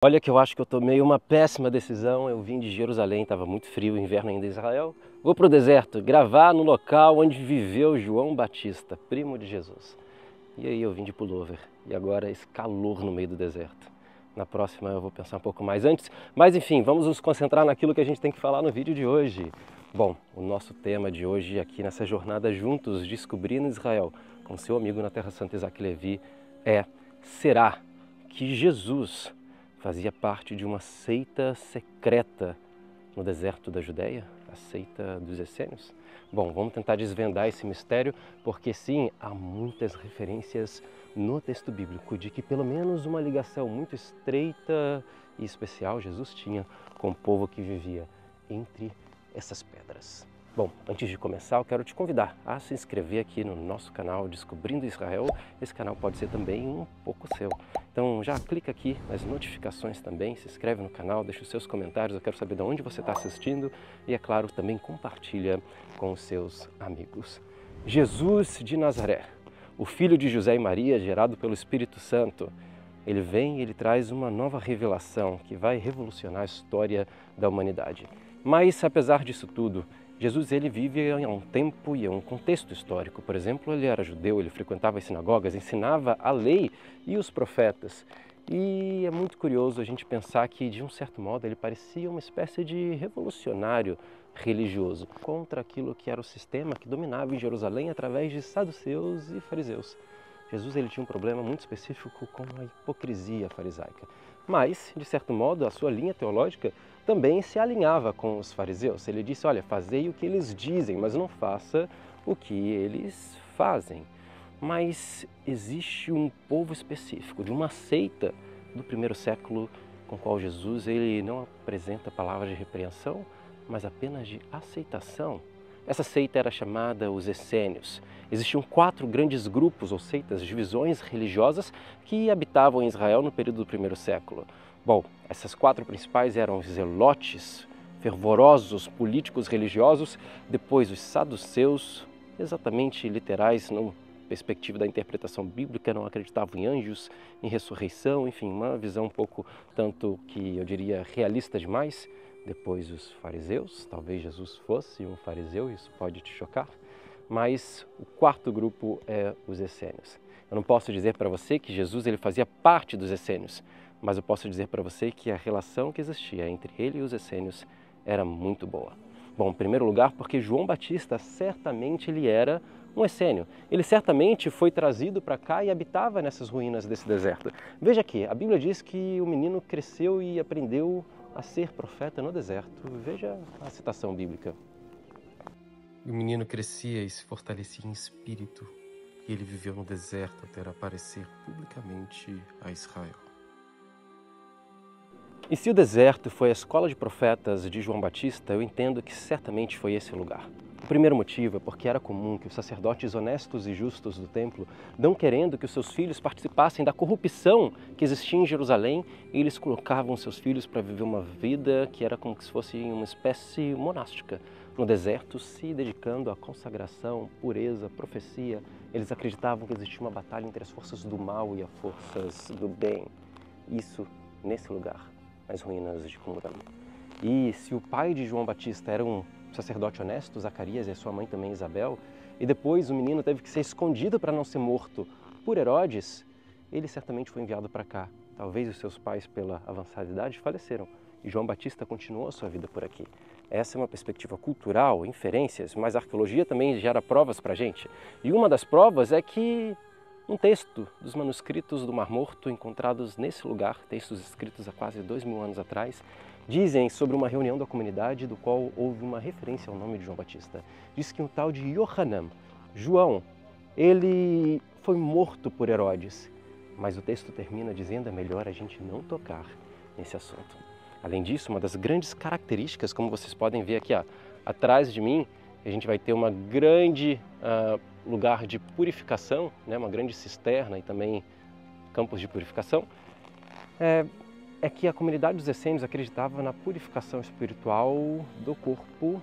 Olha que eu acho que eu tomei uma péssima decisão. Eu vim de Jerusalém, estava muito frio, inverno ainda em Israel. Vou para o deserto, gravar no local onde viveu João Batista, primo de Jesus. E aí eu vim de pullover e agora esse calor no meio do deserto. Na próxima eu vou pensar um pouco mais antes, mas enfim, vamos nos concentrar naquilo que a gente tem que falar no vídeo de hoje. Bom, o nosso tema de hoje aqui nessa jornada juntos, descobrindo Israel, com seu amigo na Terra Santa Isaac Levi, é: será que Jesus fazia parte de uma seita secreta no deserto da Judéia, a seita dos essênios? Bom, vamos tentar desvendar esse mistério, porque sim, há muitas referências no texto bíblico de que pelo menos uma ligação muito estreita e especial Jesus tinha com o povo que vivia entre essas pedras. Bom, antes de começar, eu quero te convidar a se inscrever aqui no nosso canal Descobrindo Israel. Esse canal pode ser também um pouco seu. Então já clica aqui nas notificações também, se inscreve no canal, deixa os seus comentários, eu quero saber de onde você está assistindo e, é claro, também compartilha com os seus amigos. Jesus de Nazaré, o filho de José e Maria, gerado pelo Espírito Santo, ele vem e ele traz uma nova revelação que vai revolucionar a história da humanidade. Mas, apesar disso tudo, Jesus ele vive em um tempo e em um contexto histórico. Por exemplo, ele era judeu, ele frequentava as sinagogas, ensinava a lei e os profetas. E é muito curioso a gente pensar que, de um certo modo, ele parecia uma espécie de revolucionário religioso contra aquilo que era o sistema que dominava em Jerusalém através de saduceus e fariseus. Jesus ele tinha um problema muito específico com a hipocrisia farisaica. Mas, de certo modo, a sua linha teológica também se alinhava com os fariseus. Ele disse: olha, fazei o que eles dizem, mas não faça o que eles fazem. Mas existe um povo específico, de uma seita do primeiro século, com o qual Jesus ele não apresenta palavras de repreensão, mas apenas de aceitação. Essa seita era chamada os essênios. Existiam 4 grandes grupos ou seitas, divisões religiosas que habitavam em Israel no período do primeiro século. Bom, essas 4 principais eram os zelotes, fervorosos políticos religiosos, depois os saduceus, exatamente literais, não perspectiva da interpretação bíblica, não acreditavam em anjos, em ressurreição, enfim, uma visão um pouco tanto que eu diria realista demais. Depois os fariseus, talvez Jesus fosse um fariseu, isso pode te chocar, mas o 4º grupo é os essênios. Eu não posso dizer para você que Jesus ele fazia parte dos essênios, mas eu posso dizer para você que a relação que existia entre ele e os essênios era muito boa. Bom, em primeiro lugar, porque João Batista certamente ele era um essênio. Ele certamente foi trazido para cá e habitava nessas ruínas desse deserto. Veja aqui, a Bíblia diz que o menino cresceu e aprendeu a ser profeta no deserto. Veja a citação bíblica. E o menino crescia e se fortalecia em espírito, e ele viveu no deserto até aparecer publicamente a Israel. E se o deserto foi a escola de profetas de João Batista, eu entendo que certamente foi esse o lugar. O primeiro motivo é porque era comum que os sacerdotes honestos e justos do templo, não querendo que os seus filhos participassem da corrupção que existia em Jerusalém, eles colocavam seus filhos para viver uma vida que era como se fosse uma espécie monástica, no deserto, se dedicando à consagração, pureza, profecia. Eles acreditavam que existia uma batalha entre as forças do mal e as forças do bem. Isso nesse lugar, nas ruínas de Qumran. E se o pai de João Batista era um sacerdote honesto, Zacarias, e a sua mãe também, Isabel, e depois o menino teve que ser escondido para não ser morto por Herodes, ele certamente foi enviado para cá. Talvez os seus pais, pela avançada idade, faleceram, e João Batista continuou a sua vida por aqui. Essa é uma perspectiva cultural, inferências, mas a arqueologia também gera provas para a gente. E uma das provas é que um texto dos manuscritos do Mar Morto encontrados nesse lugar, textos escritos há quase 2000 anos atrás, dizem sobre uma reunião da comunidade do qual houve uma referência ao nome de João Batista. Diz que um tal de Yohanan, João, ele foi morto por Herodes, mas o texto termina dizendo é melhor a gente não tocar nesse assunto. Além disso, uma das grandes características, como vocês podem ver aqui atrás de mim, a gente vai ter uma grande lugar de purificação, né, uma grande cisterna e também campos de purificação, é que a comunidade dos essênios acreditava na purificação espiritual do corpo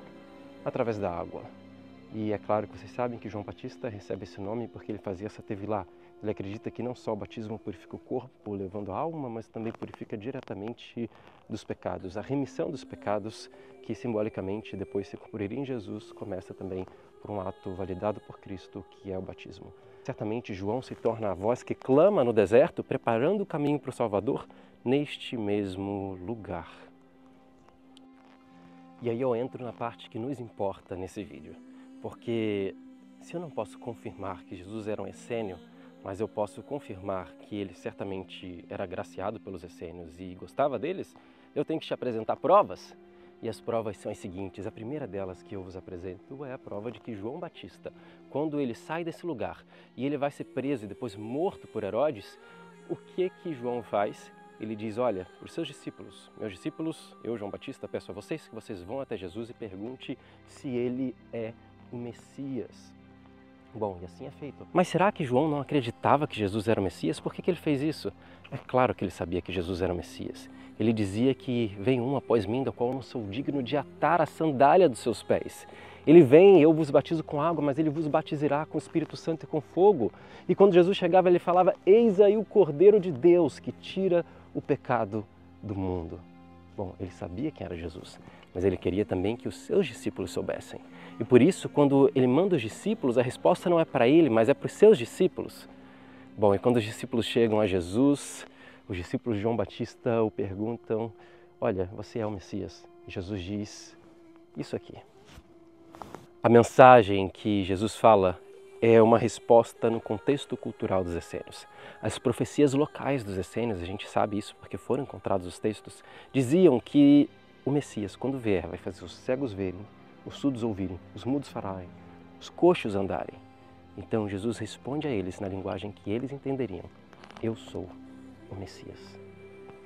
através da água. E é claro que vocês sabem que João Batista recebe esse nome porque ele fazia essa tevilá, Ele acredita que não só o batismo purifica o corpo, levando a alma, mas também purifica diretamente dos pecados. A remissão dos pecados, que simbolicamente depois se cumpriria em Jesus, começa também por um ato validado por Cristo, que é o batismo. Certamente João se torna a voz que clama no deserto, preparando o caminho para o Salvador neste mesmo lugar. E aí eu entro na parte que nos importa nesse vídeo, porque se eu não posso confirmar que Jesus era um essênio, mas eu posso confirmar que ele certamente era agraciado pelos essênios e gostava deles, eu tenho que te apresentar provas. E as provas são as seguintes. A primeira delas que eu vos apresento é a prova de que João Batista, quando ele sai desse lugar e ele vai ser preso e depois morto por Herodes, o que João faz? Ele diz, olha, para os seus discípulos, meus discípulos, eu, João Batista, peço a vocês que vocês vão até Jesus e pergunte se ele é o Messias. Bom, e assim é feito. Mas será que João não acreditava que Jesus era o Messias? Por que ele fez isso? É claro que ele sabia que Jesus era o Messias. Ele dizia que vem um após mim, da qual eu não sou digno de atar a sandália dos seus pés. Ele vem, eu vos batizo com água, mas ele vos batizará com o Espírito Santo e com fogo. E quando Jesus chegava, ele falava, eis aí o Cordeiro de Deus que tira o pecado do mundo. Bom, ele sabia quem era Jesus, mas ele queria também que os seus discípulos soubessem. E por isso, quando ele manda os discípulos, a resposta não é para ele, mas é para os seus discípulos. Bom, e quando os discípulos chegam a Jesus, os discípulos de João Batista o perguntam, olha, você é o Messias? E Jesus diz isso aqui. A mensagem que Jesus fala é uma resposta no contexto cultural dos essênios. As profecias locais dos essênios, a gente sabe isso porque foram encontrados os textos, diziam que o Messias, quando vier, vai fazer os cegos verem, os surdos ouvirem, os mudos falarem, os coxos andarem. Então Jesus responde a eles na linguagem que eles entenderiam. Eu sou o Messias.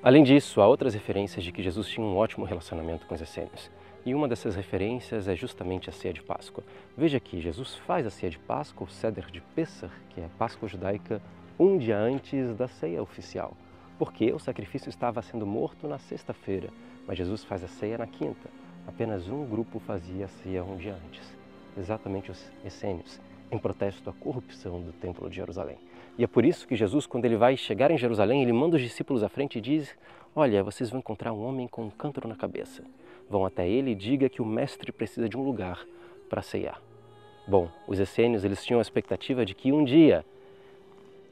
Além disso, há outras referências de que Jesus tinha um ótimo relacionamento com os essênios. E uma dessas referências é justamente a ceia de Páscoa. Veja que Jesus faz a ceia de Páscoa, o Seder de Pessah, que é a Páscoa judaica, um dia antes da ceia oficial. Porque o sacrifício estava sendo morto na sexta-feira, mas Jesus faz a ceia na quinta. Apenas um grupo fazia a ceia um dia antes, exatamente os essênios, em protesto à corrupção do Templo de Jerusalém. E é por isso que Jesus, quando ele vai chegar em Jerusalém, ele manda os discípulos à frente e diz, olha, vocês vão encontrar um homem com um cântaro na cabeça. Vão até ele e diga que o mestre precisa de um lugar para ceiar. Bom, os essênios, eles tinham a expectativa de que um dia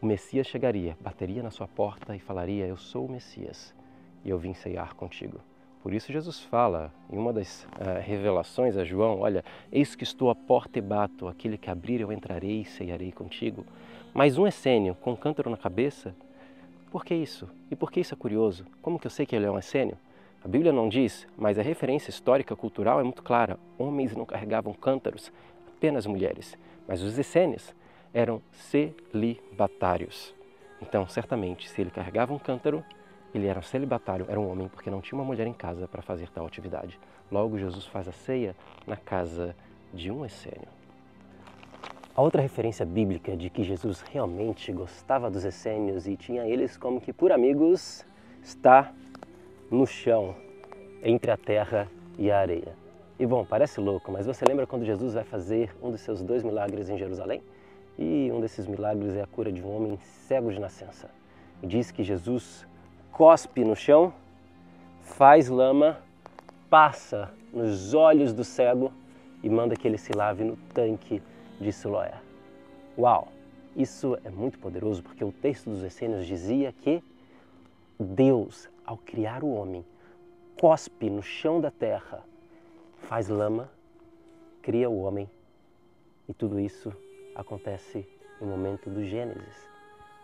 o Messias chegaria, bateria na sua porta e falaria, eu sou o Messias e eu vim ceiar contigo. Por isso Jesus fala, em uma das revelações a João, olha, eis que estou à porta e bato, aquele que abrir eu entrarei e ceiarei contigo. Mas um essênio com um cântaro na cabeça, por que isso? E por que isso é curioso? Como que eu sei que ele é um essênio? A Bíblia não diz, mas a referência histórica cultural é muito clara. Homens não carregavam cântaros, apenas mulheres. Mas os essênios eram celibatários. Então, certamente, se ele carregava um cântaro, ele era um celibatário, era um homem, porque não tinha uma mulher em casa para fazer tal atividade. Logo, Jesus faz a ceia na casa de um essênio. A outra referência bíblica de que Jesus realmente gostava dos essênios e tinha eles como que por amigos está no chão, entre a terra e a areia. E bom, parece louco, mas você lembra quando Jesus vai fazer um dos seus 2 milagres em Jerusalém? E um desses milagres é a cura de um homem cego de nascença. E diz que Jesus cospe no chão, faz lama, passa nos olhos do cego e manda que ele se lave no tanque de Siloé. Uau! Isso é muito poderoso porque o texto dos essênios dizia que Deus, ao criar o homem, cospe no chão da terra, faz lama, cria o homem e tudo isso acontece no momento do Gênesis.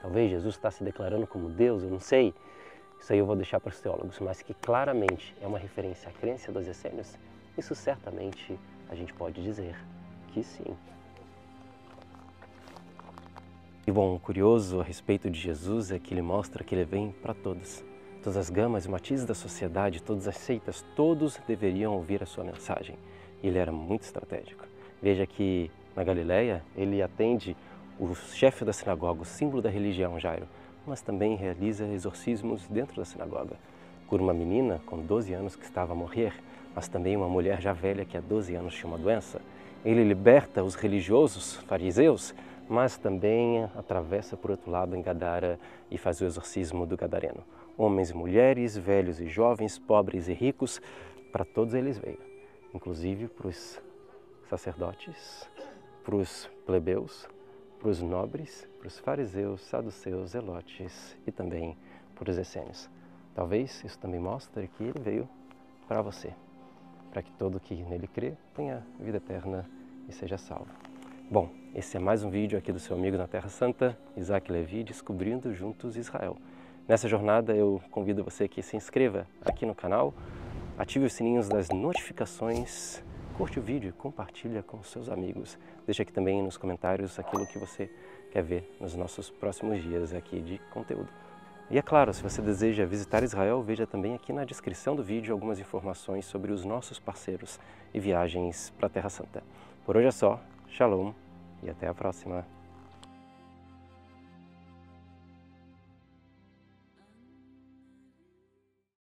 Talvez Jesus está se declarando como Deus, eu não sei. Isso aí eu vou deixar para os teólogos, mas que claramente é uma referência à crença dos essênios, isso certamente a gente pode dizer que sim. E bom, o curioso a respeito de Jesus é que ele mostra que ele vem para todos. Todas as gamas e matizes da sociedade, todas as seitas, todos deveriam ouvir a sua mensagem. E ele era muito estratégico. Veja que na Galileia ele atende o chefe da sinagoga, o símbolo da religião, Jairo, mas também realiza exorcismos dentro da sinagoga. Cura uma menina com 12 anos que estava a morrer, mas também uma mulher já velha que há 12 anos tinha uma doença. Ele liberta os religiosos fariseus mas também atravessa por outro lado em Gadara e faz o exorcismo do gadareno. Homens e mulheres, velhos e jovens, pobres e ricos, para todos eles veio, inclusive para os sacerdotes, para os plebeus, para os nobres, para os fariseus, saduceus, zelotes e também para os essênios. Talvez isso também mostre que ele veio para você, para que todo que nele crê tenha vida eterna e seja salvo. Bom, esse é mais um vídeo aqui do seu amigo na Terra Santa, Isaac Levi, Descobrindo Juntos Israel. Nessa jornada eu convido você que se inscreva aqui no canal, ative os sininhos das notificações, curte o vídeo e compartilha com seus amigos. Deixa aqui também nos comentários aquilo que você quer ver nos nossos próximos dias aqui de conteúdo. E é claro, se você deseja visitar Israel, veja também aqui na descrição do vídeo algumas informações sobre os nossos parceiros e viagens para a Terra Santa. Por hoje é só, Shalom e até a próxima.